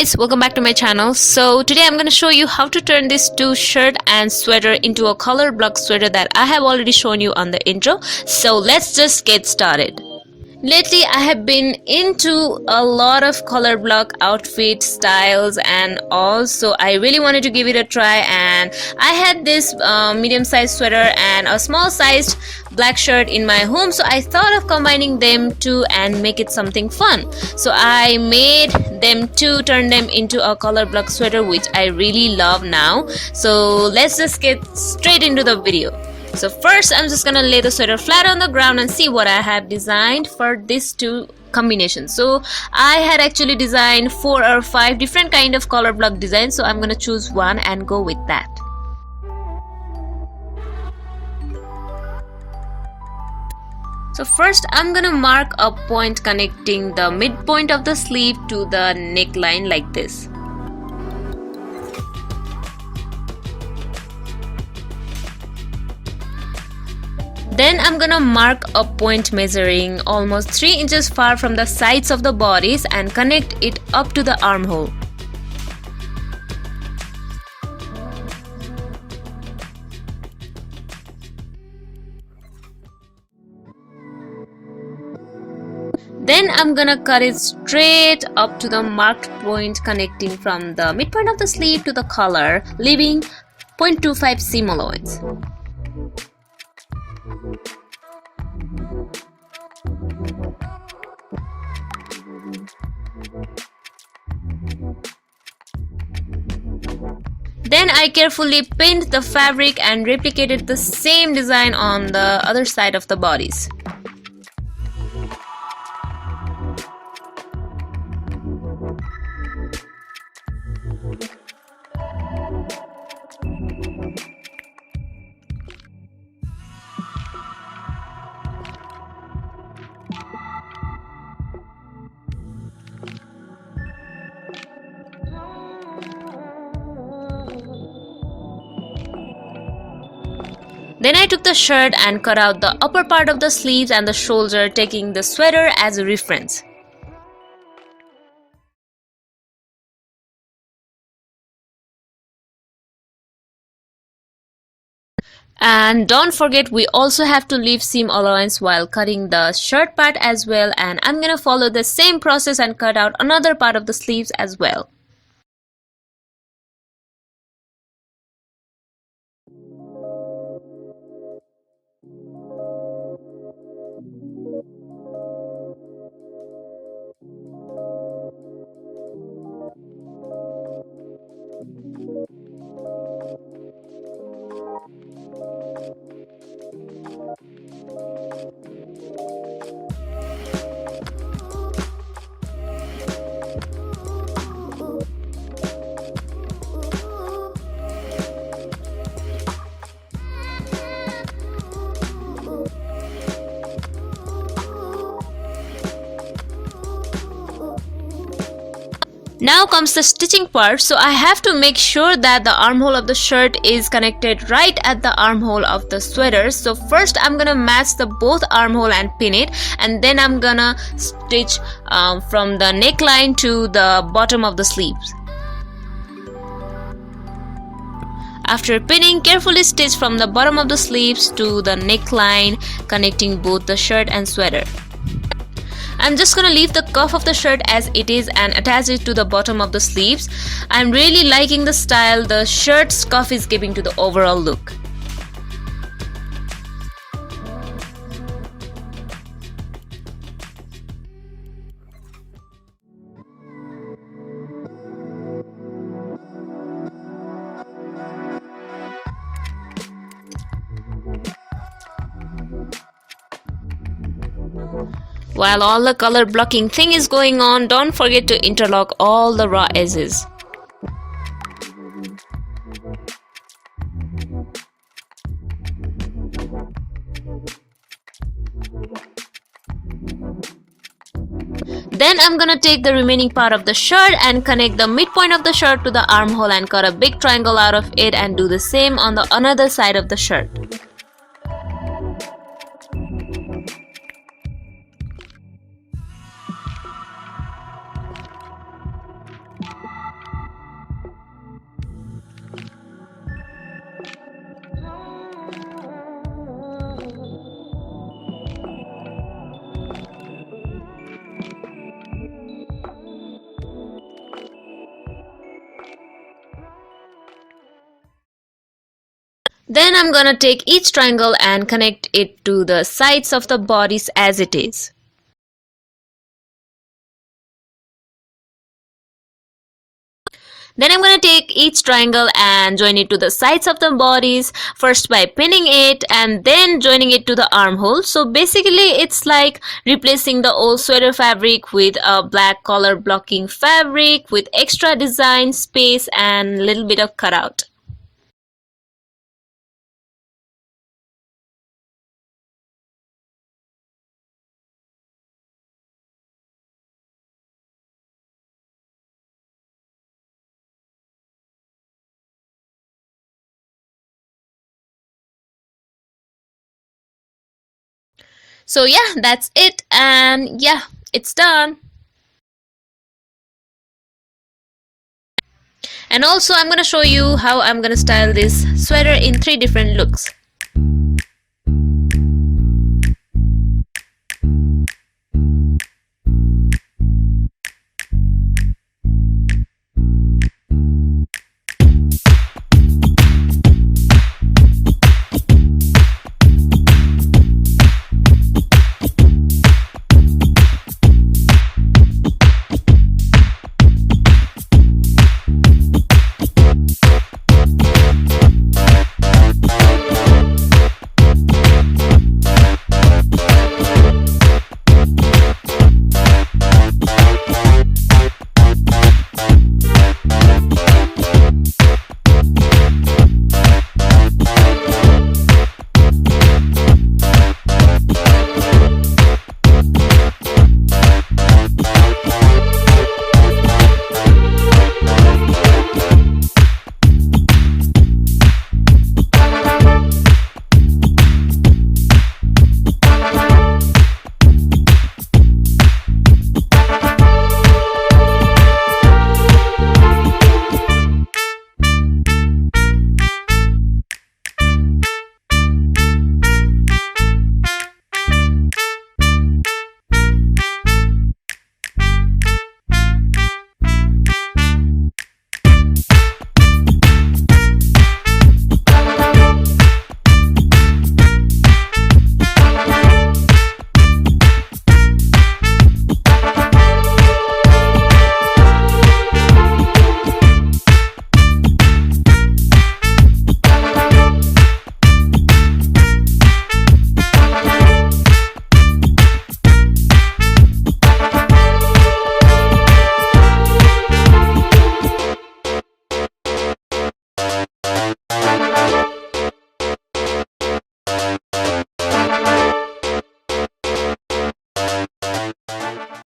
guys, welcome back to my channel. So today I'm going to show you how to turn this two shirt and sweater into a color block sweater that I have already shown you on the intro. So let's just get started. Lately I have been into a lot of color block outfit styles, and also I really wanted to give it a try, and I had this medium sized sweater and a small sized black shirt in my home, so I thought of combining them two and make it something fun. So I made them two, turn them into a color block sweater, which I really love now. So let's just get straight into the video. So first I'm just gonna lay the sweater flat on the ground and see what I have designed for these two combinations. So I had actually designed 4 or 5 different kind of color block designs, so I'm gonna choose one and go with that. So first I'm gonna mark a point connecting the midpoint of the sleeve to the neckline like this. Then I'm gonna mark a point measuring almost 3 inches far from the sides of the bodies and connect it up to the armhole. Then I'm gonna cut it straight up to the marked point connecting from the midpoint of the sleeve to the collar, leaving 0.25 seam allowance. Then I carefully pinned the fabric and replicated the same design on the other side of the bodies. Then I took the shirt and cut out the upper part of the sleeves and the shoulder, taking the sweater as a reference. And don't forget, we also have to leave seam allowance while cutting the shirt part as well, and I'm gonna follow the same process and cut out another part of the sleeves as well. Now comes the stitching part, so I have to make sure that the armhole of the shirt is connected right at the armhole of the sweater. So first I'm gonna match the both armhole and pin it, and then I'm gonna stitch from the neckline to the bottom of the sleeves. After pinning, carefully stitch from the bottom of the sleeves to the neckline, connecting both the shirt and sweater. I'm just gonna leave the cuff of the shirt as it is and attach it to the bottom of the sleeves. I'm really liking the style the shirt's cuff is giving to the overall look. While all the color blocking thing is going on, don't forget to interlock all the raw edges. Then I'm gonna take the remaining part of the shirt and connect the midpoint of the shirt to the armhole and cut a big triangle out of it, and do the same on the another side of the shirt. Then I'm gonna take each triangle and connect it to the sides of the bodice as it is. Then I'm going to take each triangle and join it to the sides of the bodies, first by pinning it and then joining it to the armhole. So basically it's like replacing the old sweater fabric with a black collar blocking fabric with extra design, space and little bit of cutout. So yeah, that's it, and yeah, it's done. And also I'm gonna show you how I'm gonna style this sweater in 3 different looks.